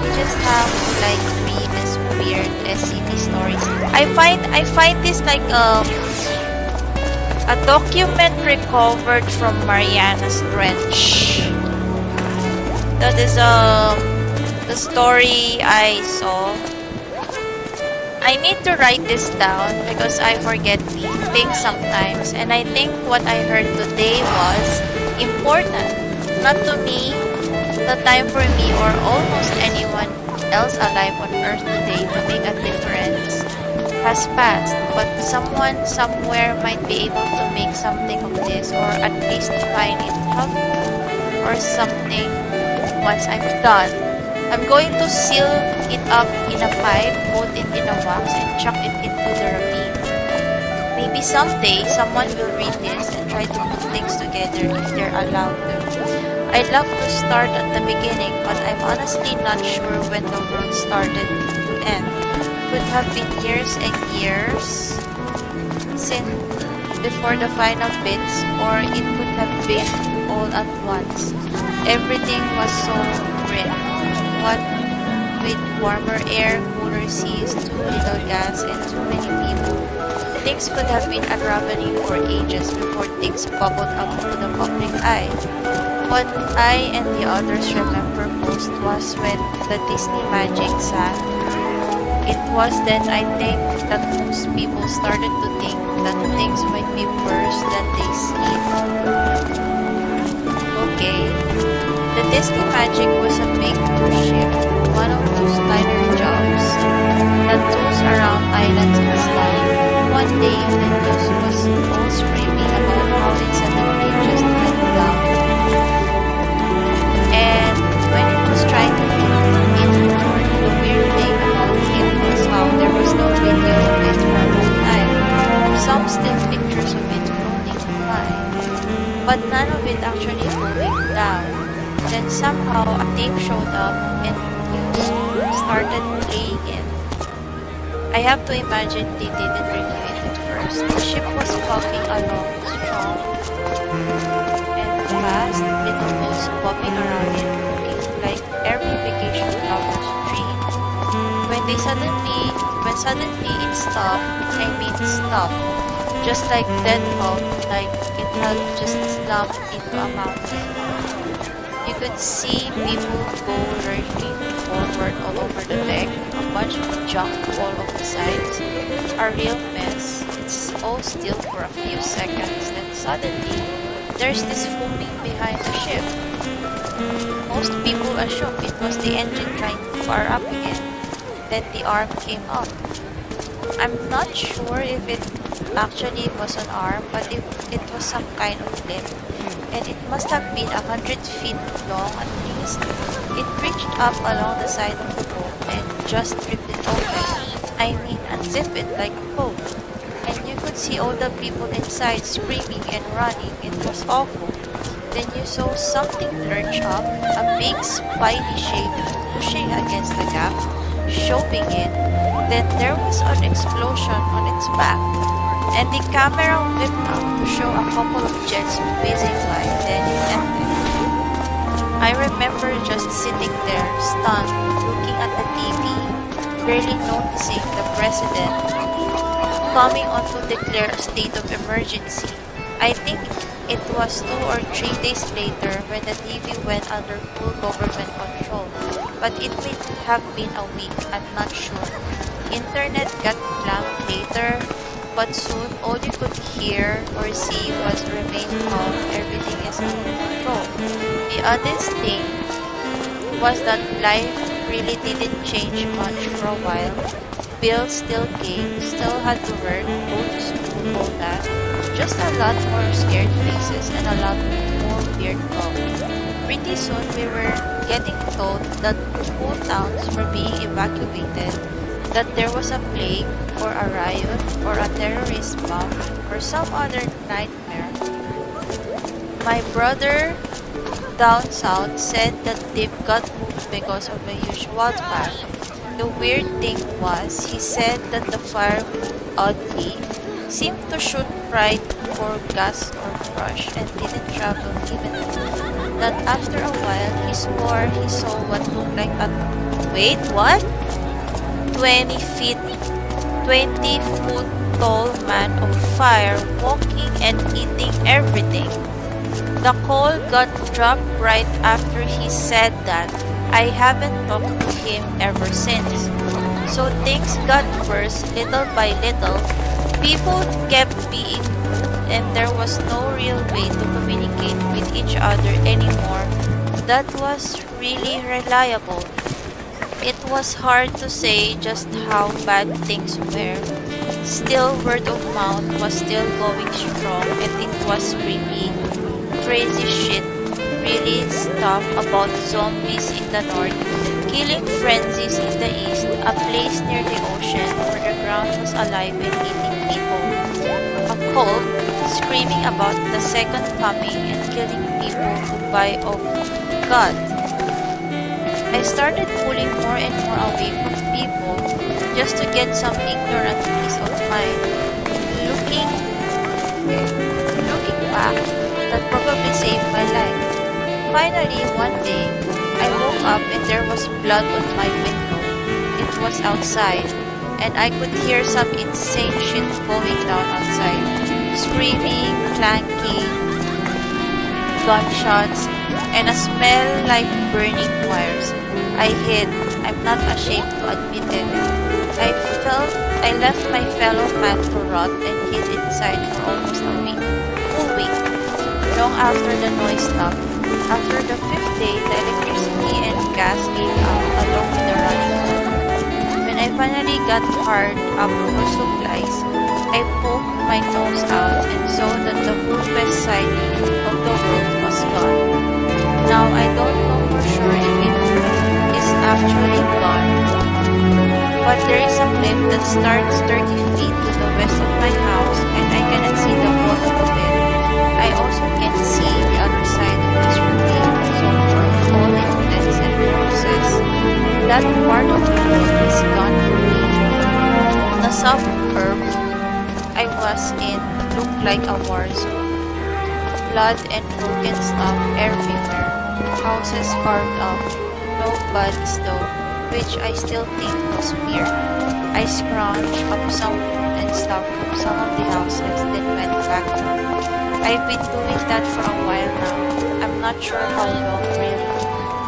we just have to like read this weird SCP stories. I find this like a document recovered from Mariana's Trench. That is the story I saw. I need to write this down because I forget things sometimes, and I think what I heard today was important. Not to me, the time for me or almost anyone else alive on Earth today to make a difference has passed, but someone somewhere might be able to make something of this, or at least find it helpful or something once I'm done. I'm going to seal it up in a pipe, put it in a wax, and chuck it into the ravine. Maybe someday someone will read this and try to put things together if they're allowed to. I'd love to start at the beginning, but I'm honestly not sure when the world started to end. Could have been years and years since before the final bits, or it could have been all at once. Everything was so grim. What with warmer air, cooler seas, too little gas, and too many people. Things could have been unraveling for ages before things bubbled up to the public eye. What I and the others remember most was when the Disney magic sang. It was then I think that most people started to think that things might be worse than they seem. Okay, the Disney magic was a big cruise ship, one of those liner jobs that tours around islands and stuff. One day, the news was all screaming about how it suddenly just went down. And when it was trying to put it report, the weird thing about it was how there was no video of it for a long time. Some still pictures of it floating by, but none of it actually going down. Then somehow a tape showed up and news started playing it. I have to imagine they didn't review it at first. The ship was puffing along strong and fast, little boats bobbing around it, looking like every vacation traveler's dream. When suddenly it stopped, stopped, just like dead halt, like it had just slumped into a mountain. You could see people go lurching forward all over the deck, a bunch of junk all over the sides, a real mess. It's all still for a few seconds, then suddenly, there's this foaming behind the ship. Most people assume it was the engine trying to fire up again. Then the arm came up. I'm not sure if it actually was an arm, but if it was some kind of limb. And it must have been 100 feet long at least. It reached up along the side of the boat and just ripped it open. I mean, unzip it like a coat. And you could see all the people inside screaming and running. It was awful. Then you saw something lurch up, a big spiny shape pushing against the gap, shoving in. Then there was an explosion on its back. And the camera whipped up to show a couple of jets whizzing by, then it ended. I remember just sitting there, stunned, looking at the TV, barely noticing the president coming on to declare a state of emergency. I think it was 2 or 3 days later when the TV went under full government control, but it may have been a week, I'm not sure. Internet got blanked later, but soon all you could hear or see was remain calm, everything is under control. The oddest thing was that life really didn't change much for a while. Bills still came, still had to work, go to school, all that. Just a lot more scared faces and a lot more weird talk. Pretty soon we were getting told that whole towns were being evacuated, that there was a plague, or a riot, or a terrorist bomb, or some other nightmare. My brother down south said that they've got moved because of a huge wildfire. The weird thing was, he said that the fire moved oddly, seemed to shoot right for gas or brush, and didn't travel even that after a while he swore he saw what looked like a wait, what? 20 feet 20-foot tall man of fire walking and eating everything. The call got dropped right after he said that. I haven't talked to him ever since. So things got worse little by little. People kept being rude and there was no real way to communicate with each other anymore. That was really reliable. It was hard to say just how bad things were. Still, word of mouth was still going strong and it was really crazy shit. Really stuff about zombies in the north, killing frenzies in the east, a place near the ocean where the ground was alive and eating people. A cult screaming about the second coming and killing people to buy of God. I started pulling more and more away from people just to get some ignorant peace of mind. Looking back, that probably saved my life. Finally, one day, I woke up and there was blood on my window. It was outside, and I could hear some insane shit going down outside. Screaming, clanking, gunshots, and a smell like burning wires. I hid. I'm not ashamed to admit it. I left my fellow man to rot and hid inside for almost a week. Full week. Long after the noise stopped. After the 5th day, the electricity and gas gave out along with the running water. When I finally got hard up for supplies, I poked my nose out and saw that the whole west side of the world was gone. Now I don't know for sure if it is actually gone, but there is a cliff that starts 30 feet to the west of my house and I cannot see the bottom of it. I also can see the other side of this ravine, so for all intents and purposes, that part of the world is gone for me. The suburb I was in looked like a war zone. Blood and broken stuff everywhere. Houses carved up. No bodies though, which I still think was weird. I scrounged up some food and stuff from some of the houses, then went back home. I've been doing that for a while now. I'm not sure how long really.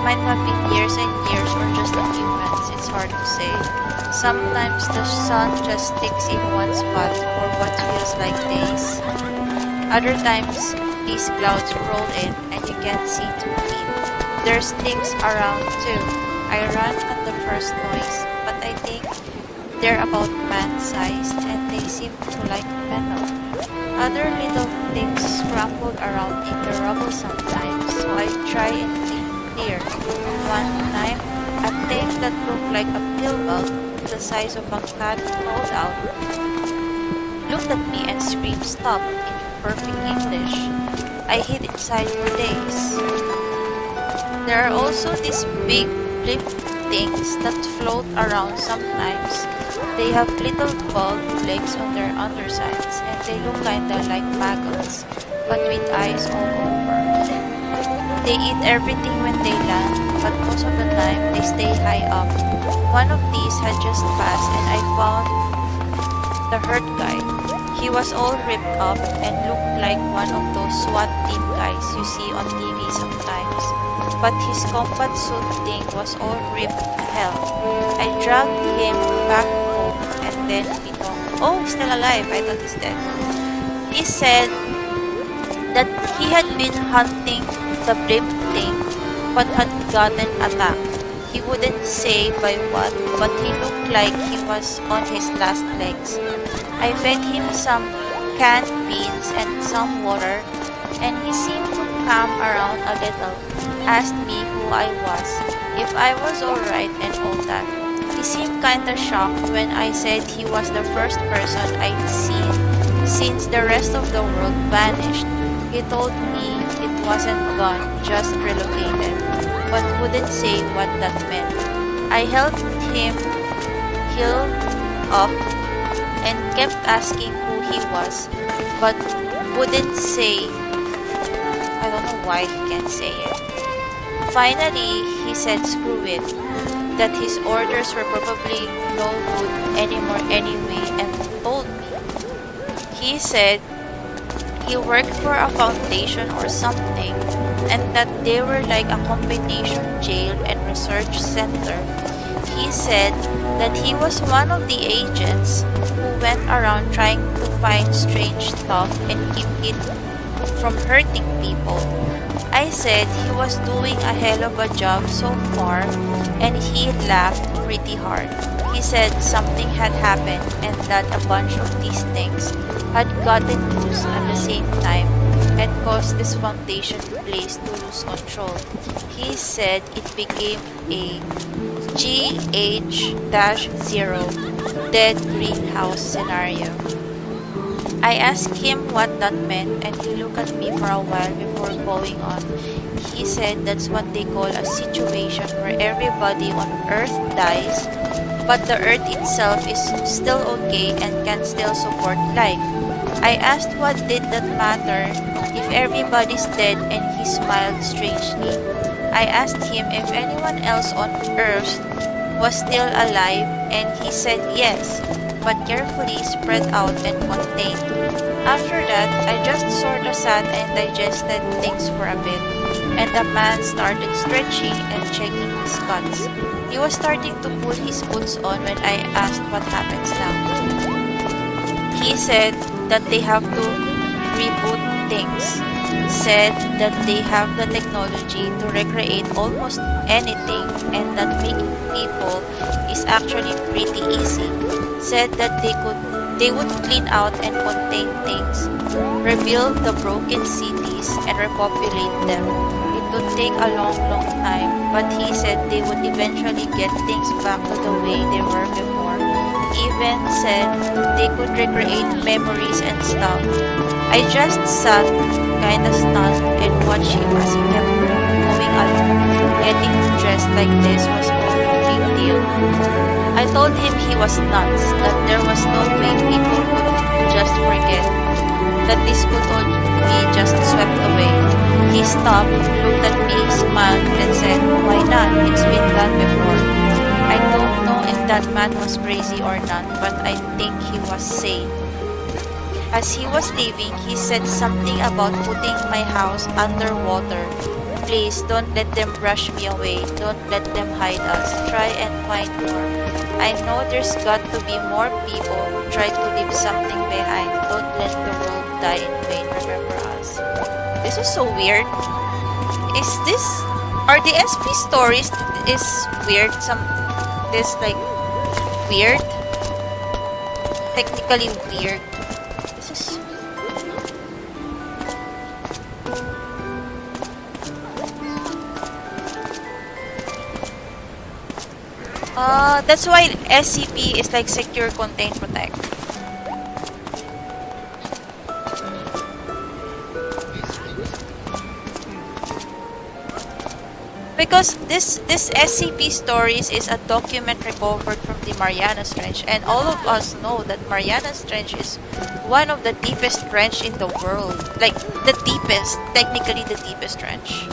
Might have been years and years or just a few months, it's hard to say. Sometimes the sun just sticks in one spot for what feels like days. Other times, these clouds roll in and you can't see 2 feet. There's things around too. I run at the first noise, but I think they're about man-sized and they seem to like metal. Other little things scrambled around in the rubble sometimes, so I try and think clear. One time, a thing that looked like a pill bug, the size of a cat, crawled out, looked at me and screamed stop in perfect English. I hid inside for days. There are also these big blimp things that float around sometimes. They have little bulb legs on their undersides and they look kinda like maggots, but with eyes all over. They eat everything when they land, but most of the time they stay high up. One of these had just passed and I found the hurt guy. He was all ripped up and looked like one of those SWAT team guys you see on TV sometimes. But his combat suit thing was all ripped to hell. I dragged him back home and then he told, oh, he's still alive. I thought he's dead. He said that he had been hunting the blimp thing but had gotten attacked. He wouldn't say by what, but he looked like he was on his last legs. I fed him some canned beans and some water, and he seemed to come around a little, asked me who I was, if I was alright and all that. He seemed kinda shocked when I said he was the first person I'd seen since the rest of the world vanished. He told me it wasn't gone, just relocated, but wouldn't say what that meant. I helped him heal up and kept asking who he was, but wouldn't say I don't know why he can't say it. Finally, he said screw it, that his orders were probably no good anymore anyway, and told me. He said he worked for a foundation or something, and that they were like a combination jail and research center. He said that he was one of the agents who went around trying to find strange stuff and keep it from hurting people. I said he was doing a hell of a job so far, and he laughed pretty hard. He said something had happened and that a bunch of these things had gotten loose at the same time and caused this foundation place to lose control. He said it became a GH-0 dead greenhouse scenario. I asked him what that meant, and he looked at me for a while before going on. He said that's what they call a situation where everybody on Earth dies, but the Earth itself is still okay and can still support life. I asked what did that matter if everybody's dead, and he smiled strangely. I asked him if anyone else on Earth was still alive, and he said yes, but carefully spread out and contained. After that, I just sort of sat and digested things for a bit, and the man started stretching and checking his guts. He was starting to pull his boots on when I asked what happens now. He said that they have to reboot things, said that they have the technology to recreate almost anything and that making people is actually pretty easy, said that they would clean out and contain things, rebuild the broken cities and repopulate them. It would take a long time, but he said they would eventually get things back to the way they were before. Even said they could recreate memories and stuff. I just sat kinda stunned and watched him as he kept going along. Getting dressed like this was all a big deal. I told him he was nuts, that there was no way people could just forget, that this could all be just swept away. He stopped, looked at me, smiled, and said, why not? It's been done before. I don't know if that man was crazy or not, but I think he was sane. As he was leaving, he said something about putting my house underwater. Please don't let them brush me away. Don't let them hide us. Try and find more. I know there's got to be more people who try to leave something behind. Don't let the world die in vain. Remember us. This is so weird. Are the SP stories is weird? This like weird? Technically weird. This is that's why SCP is like secure, contain, protect. Because this SCP Stories is a document recovered from the Marianas Trench, and all of us know that Marianas Trench is one of the deepest trench in the world. Like the deepest, technically the deepest trench.